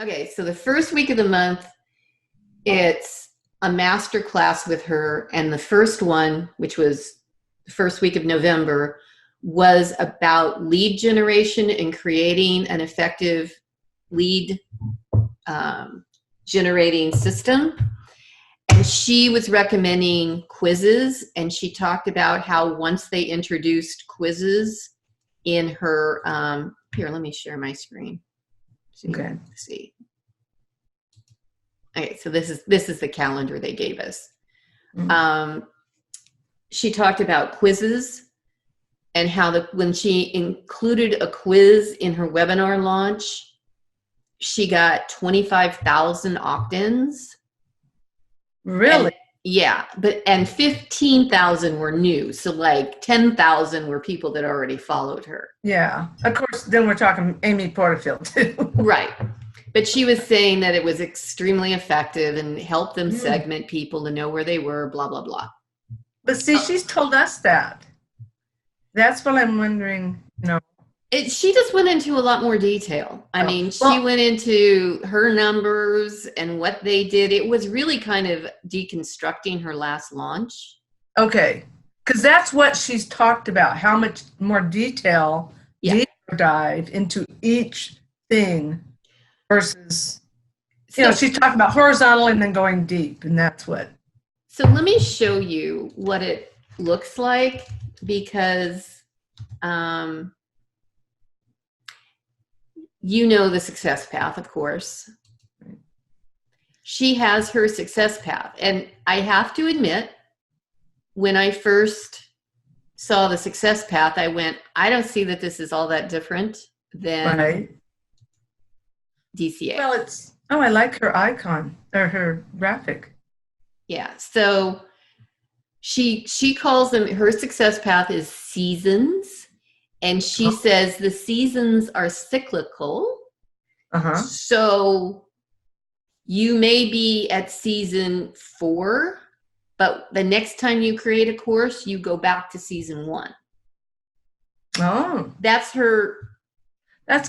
Okay, so the first week of the month, it's a master class with her. And the first one, which was the first week of November, was about lead generation and creating an effective lead generating system. And she was recommending quizzes, and she talked about how once they introduced quizzes in her, here, let me share my screen. Okay. Let's see. Okay, so this is the calendar they gave us. Mm-hmm. She talked about quizzes and how when she included a quiz in her webinar launch, she got 25,000 opt-ins. Really? And, yeah, and 15,000 were new. So like 10,000 were people that already followed her. Yeah. Of course, then we're talking Amy Porterfield too. Right. But she was saying that it was extremely effective and helped them segment people to know where they were, blah, blah, blah. But see, she's told us that. That's what I'm wondering, She just went into a lot more detail. I mean, she went into her numbers and what they did. It was really kind of deconstructing her last launch. Okay. Because that's what she's talked about, how much more detail, deeper dive into each thing versus, she's talking about horizontal and then going deep, and that's what. So let me show you what it looks like, because you know the success path, of course. She has her success path. And I have to admit, when I first saw the success path, I went, I don't see that this is all that different than DCA. Well, I like her icon or her graphic. Yeah. So she calls them, her success path is seasons. And she says the seasons are cyclical. So you may be at season 4, but the next time you create a course, you go back to season 1. Oh. That's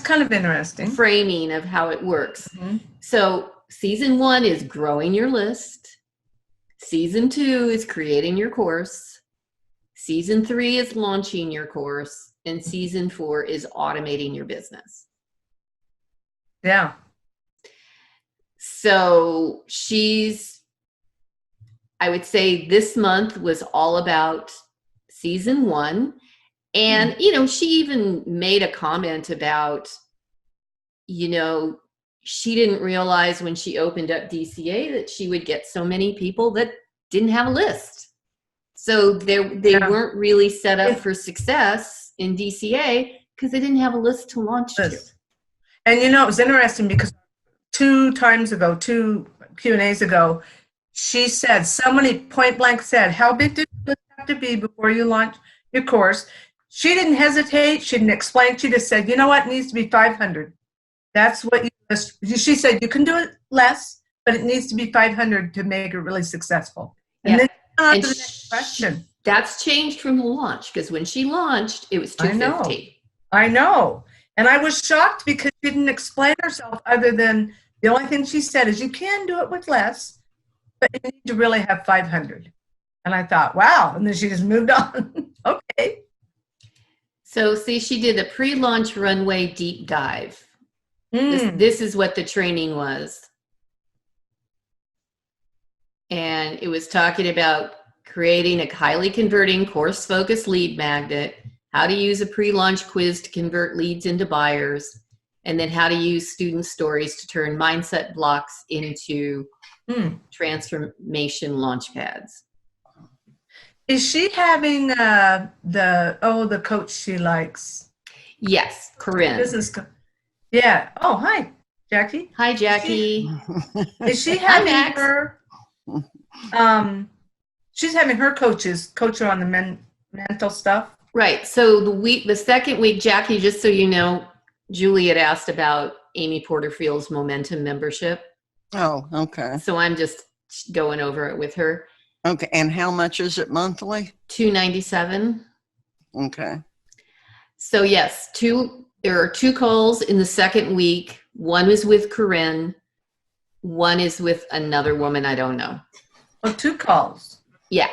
kind of interesting. Framing of how it works. Mm-hmm. So season 1 is growing your list. Season 2 is creating your course. Season 3 is launching your course. And season 4 is automating your business. Yeah. So I would say this month was all about season 1. And, she even made a comment about, she didn't realize when she opened up DCA that she would get so many people that didn't have a list. So they weren't really set up for success in DCA because they didn't have a list to launch to. And it was interesting because 2 Q&As ago, she said, somebody point blank said, how big did it have to be before you launch your course? She didn't hesitate. She didn't explain. She just said, you know what, it needs to be 500. That's what she said, you can do it less, but it needs to be 500 to make it really successful. And then on to the next question. That's changed from the launch, because when she launched, it was 250. I know. And I was shocked because she didn't explain herself other than the only thing she said is you can do it with less, but you need to really have 500. And I thought, wow. And then she just moved on. Okay. So see, she did a pre-launch runway deep dive. This is what the training was. And it was talking about creating a highly converting course-focused lead magnet, how to use a pre-launch quiz to convert leads into buyers, and then how to use student stories to turn mindset blocks into transformation launch pads. Is she having the coach she likes? Yes, Corinne. Yeah. Oh, hi, Jackie. Hi, Jackie. Is she having her? She's having her coach her on the mental stuff. Right. So the second week, Jackie, just so you know, Julie had asked about Amy Porterfield's Momentum membership. Oh, okay. So I'm just going over it with her. Okay. And how much is it monthly? $297. Okay. So yes, there are 2 calls in the second week One is with Corinne. One is with another woman I don't know. Oh, 2 calls. Yeah.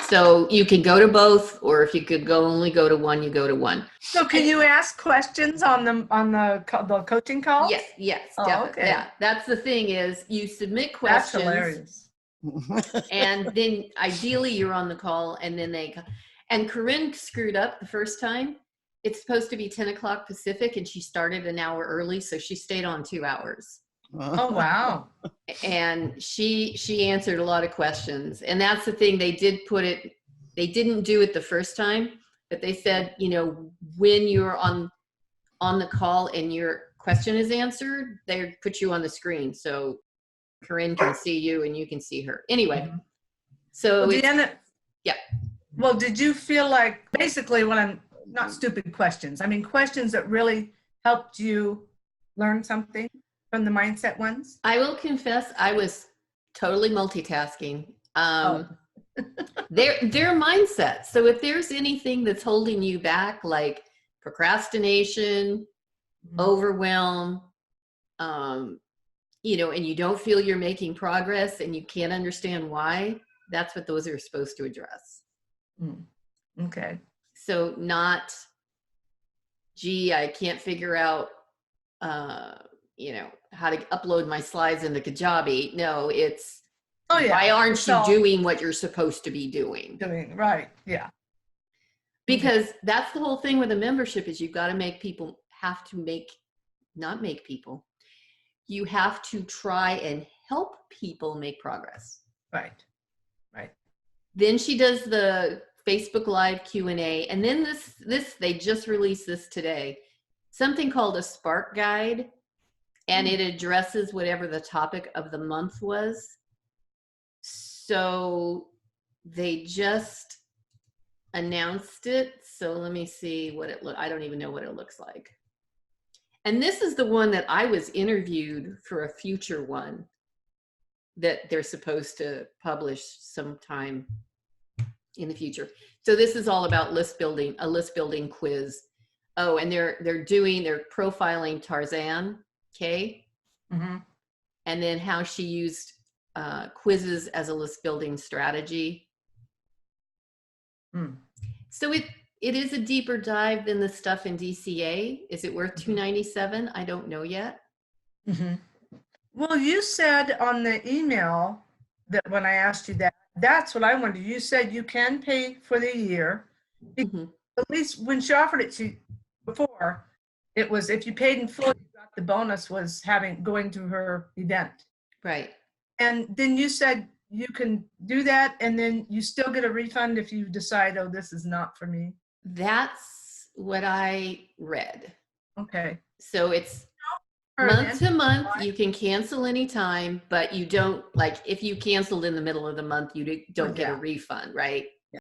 So you can go to both, or if you could only go to one, you go to one. So can you ask questions on the coaching call? Yes, Oh, definitely. okay. Yeah, that's the thing is you submit That's questions, hilarious. and then ideally you're on the call, and then and Corinne screwed up the first time. It's supposed to be 10 o'clock Pacific, and she started an hour early, so she stayed on 2 hours. Oh, wow. And she answered a lot of questions, and that's the thing. They didn't do it the first time, but they said, when you're on the call and your question is answered, they put you on the screen so Corinne can see you and you can see her. Anyway, so Well, Deanna, yeah. Well, did you feel like basically not stupid questions, I mean questions that really helped you learn something from the mindset ones? I will confess I was totally multitasking. Their mindset. So if there's anything that's holding you back, like procrastination, overwhelm, and you don't feel you're making progress and you can't understand why, that's what those are supposed to address. Okay. So not, gee, I can't figure out, how to upload my slides into Kajabi. No, it's, why aren't you doing what you're supposed to be doing? Right, yeah. Because that's the whole thing with a membership is you've got to you have to try and help people make progress. Right. Then she does the Facebook Live Q&A, and then this they just released this today, something called a Spark Guide, and it addresses whatever the topic of the month was. So they just announced it. So let me see what I don't even know what it looks like. And this is the one that I was interviewed for a future one that they're supposed to publish sometime in the future. So this is all about a list building quiz. Oh, and they're profiling Tarzan, okay? Mm-hmm. And then how she used quizzes as a list building strategy. So it is a deeper dive than the stuff in DCA. Is it worth $297? I don't know yet. Well, you said on the email that when I asked you that's what I wondered. You said you can pay for the year. At least when she offered it to you before, it was if you paid in full, you got the bonus was going to her event. Right. And then you said you can do that, and then you still get a refund if you decide, oh, this is not for me. That's what I read. Okay. So it's month to month. You can cancel anytime, but you don't, like, if you canceled in the middle of the month, you don't get a refund, right?